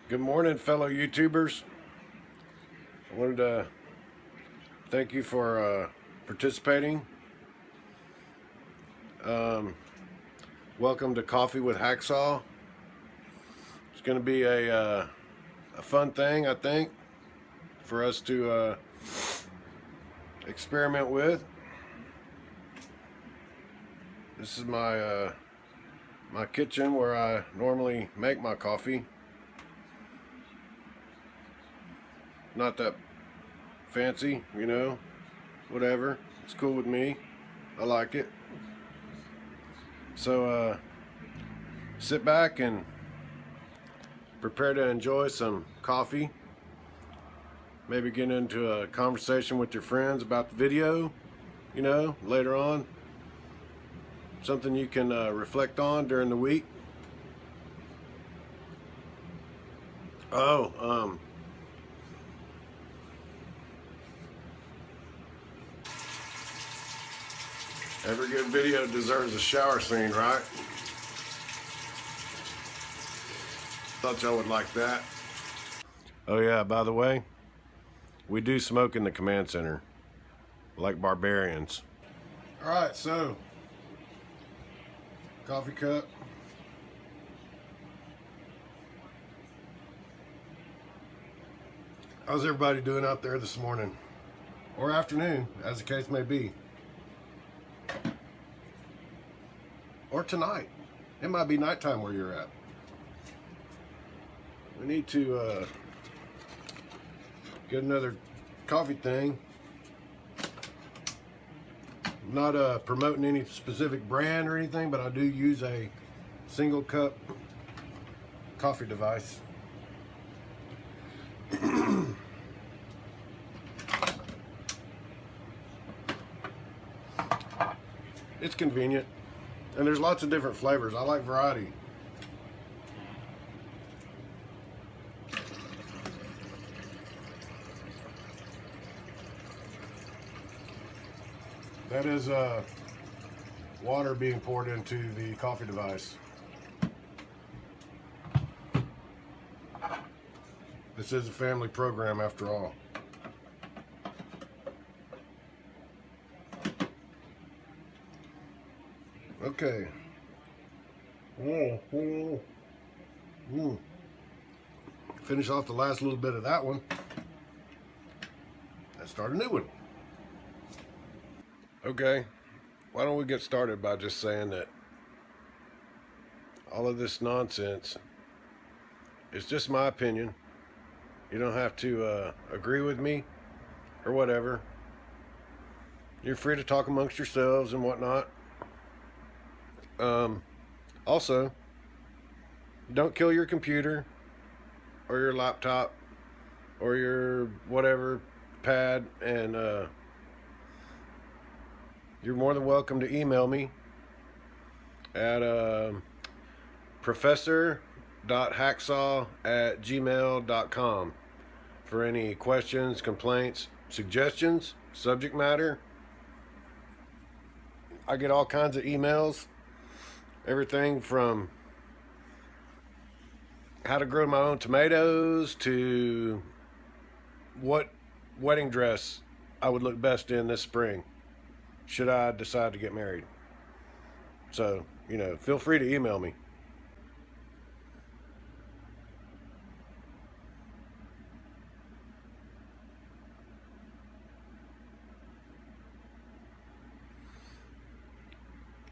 Good morning, fellow YouTubers. I wanted to thank you for participating. Welcome to Coffee with Hacksaw. It's going to be a fun thing, I think, for us to experiment with. This is my my kitchen where I normally make my coffee. Not that fancy, you know, whatever. It's cool with me. I like it. So sit back and prepare to enjoy some coffee. Maybe get into a conversation with your friends about the video, you know, later on. Something you can reflect on during the week. Every good video deserves a shower scene, right? Thought y'all would like that. Oh yeah, by the way, we do smoke in the command center, like barbarians. All right, so coffee cup. How's everybody doing out there this morning? Or afternoon, as the case may be. Or tonight. It might be nighttime where you're at. We need to get another coffee thing. I'm not promoting any specific brand or anything, but I do use a single cup coffee device. It's convenient, and there's lots of different flavors. I like variety. That is water being poured into the coffee device. This is a family program after all. Okay. Finish off the last little bit of that one. Let's start a new one. Okay, why don't we get started by just saying that all of this nonsense is just my opinion. You don't have to agree with me or whatever. You're free to talk amongst yourselves and whatnot. Also, don't kill your computer or your laptop or your whatever pad, and you're more than welcome to email me at professor.hacksaw@gmail.com for any questions, complaints, suggestions, subject matter. I get all kinds of emails. Everything from how to grow my own tomatoes to what wedding dress I would look best in this spring should I decide to get married. So, you know, feel free to email me.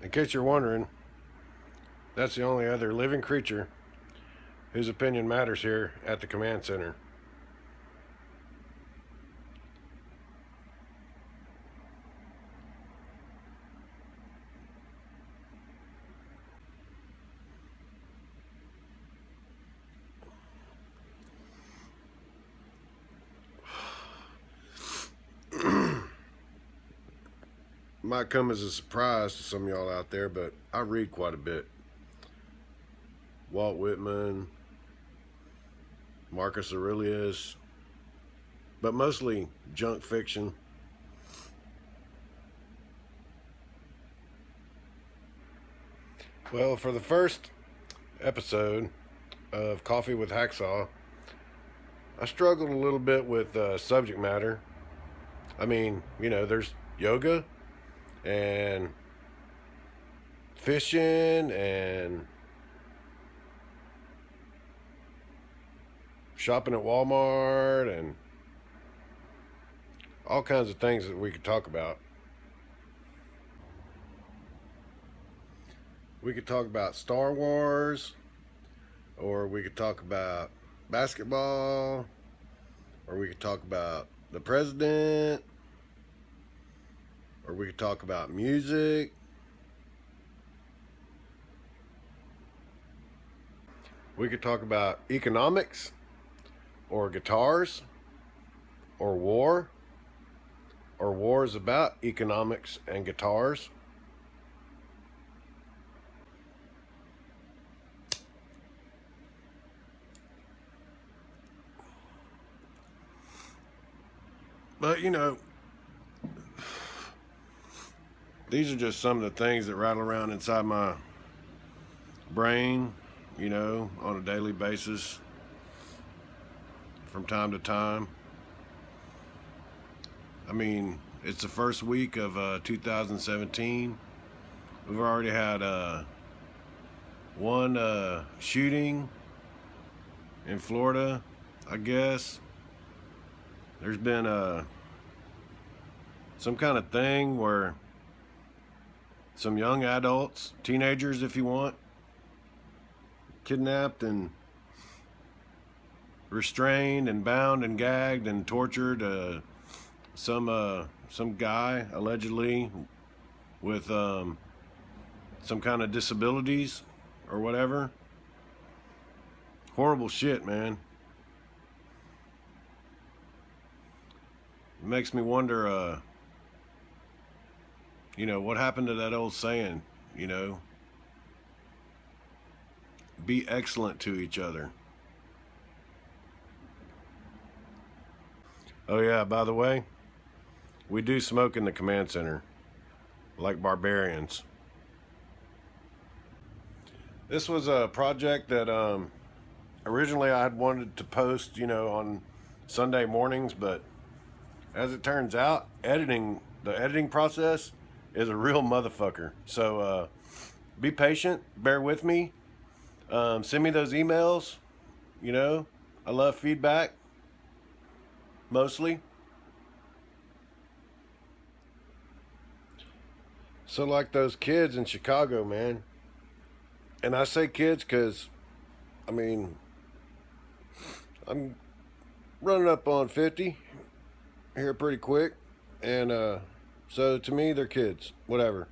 In case you're wondering, that's the only other living creature whose opinion matters here at the command center. Might come as a surprise to some of y'all out there, but I read quite a bit. Walt Whitman, Marcus Aurelius, but mostly junk fiction. Well, for the first episode of Coffee with Hacksaw, I struggled a little bit with subject matter. I mean, there's yoga and fishing and shopping at Walmart and all kinds of things that we could talk about. We could talk about Star Wars, or we could talk about basketball, or we could talk about the president, or we could talk about music. We could talk about economics, or guitars, or war wars about economics and guitars. But these are just some of the things that rattle around inside my brain, on a daily basis from time to time. I mean, it's the first week of 2017. We've already had one shooting in Florida, I guess. There's been some kind of thing where some young adults, teenagers if you want, kidnapped and restrained and bound and gagged and tortured some guy allegedly with some kind of disabilities or whatever. Horrible shit, man. It makes me wonder, what happened to that old saying, be excellent to each other. Oh yeah, by the way, we do smoke in the command center, like barbarians. This was a project that originally I had wanted to post, on Sunday mornings, but as it turns out, the editing process is a real motherfucker. So be patient, bear with me. Send me those emails. I love feedback, mostly. So like those kids in Chicago, man. And I say kids because, I'm running up on 50 here pretty quick. And so to me, they're kids. Whatever.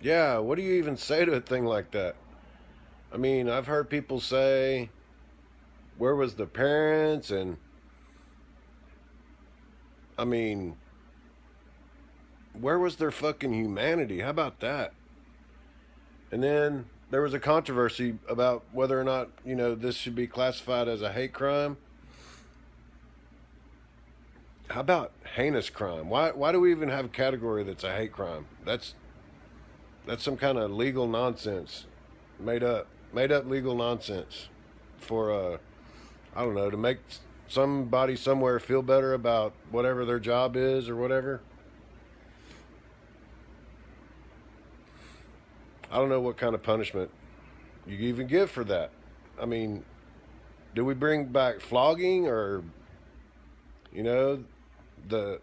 Yeah, what do you even say to a thing like that? I've heard people say, where was the parents? And where was their fucking humanity? How about that? And then there was a controversy about whether or not, this should be classified as a hate crime. How about heinous crime? Why do we even have a category that's a hate crime? That's some kind of legal nonsense. Made up legal nonsense for I don't know, to make somebody somewhere feel better about whatever their job is or whatever. I don't know what kind of punishment you even give for that. Do we bring back flogging or the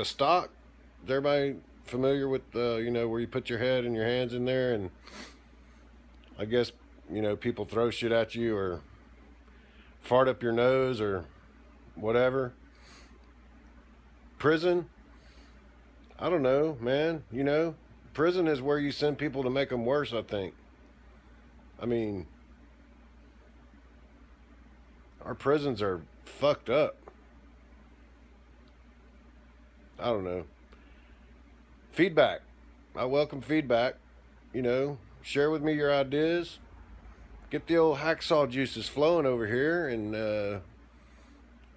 stock? Is everybody familiar with where you put your head and your hands in there, and I guess people throw shit at you or fart up your nose or whatever? Prison? I don't know, man. Prison is where you send people to make them worse, I think. Our prisons are fucked up. I don't know. Feedback. I welcome feedback. Share with me your ideas. Get the old hacksaw juices flowing over here, and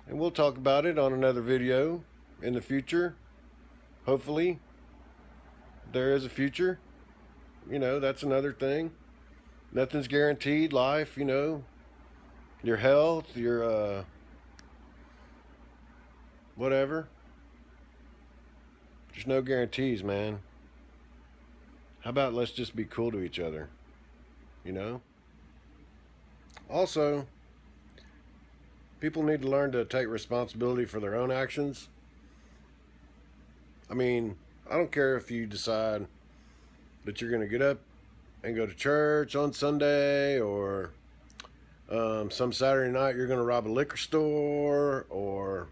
we'll talk about it on another video in the future. Hopefully, there is a future. That's another thing. Nothing's guaranteed. Life, your health, your whatever. There's no guarantees, man. How about let's just be cool to each other, you know? Also, people need to learn to take responsibility for their own actions. I mean, I don't care if you decide that you're going to get up and go to church on Sunday, or some Saturday night you're going to rob a liquor store, or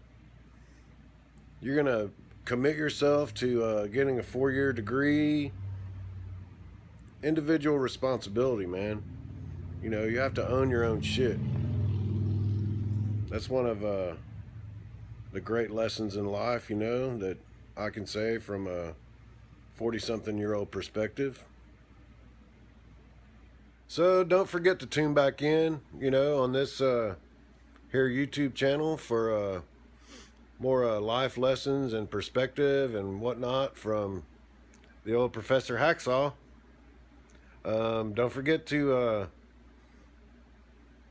you're going to commit yourself to getting a 4-year degree. Individual responsibility, man. You know, you have to own your own shit. That's one of the great lessons in life, you know, that I can say from a 40-something-year-old perspective. So don't forget to tune back in, you know, on this here YouTube channel for more life lessons and perspective and whatnot from the old Professor Hacksaw. Don't forget to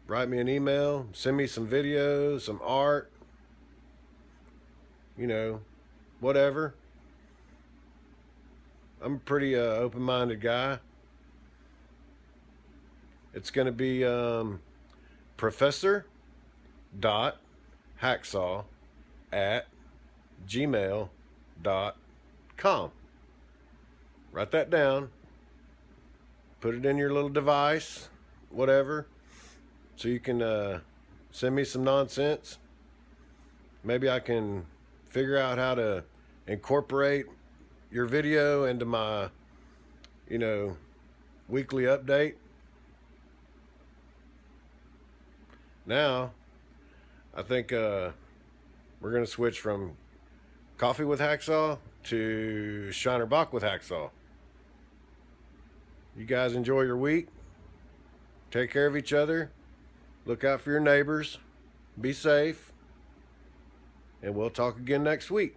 write me an email, send me some videos, some art, you know, whatever. I'm a pretty open-minded guy. It's going to be professor.hacksaw@gmail.com. Write that down. Put it in your little device, whatever, so you can send me some nonsense. Maybe I can figure out how to incorporate your video into my, you know, weekly update. Now, I think we're going to switch from Coffee with Hacksaw to Shiner Bock with Hacksaw. You guys enjoy your week. Take care of each other. Look out for your neighbors. Be safe. And we'll talk again next week.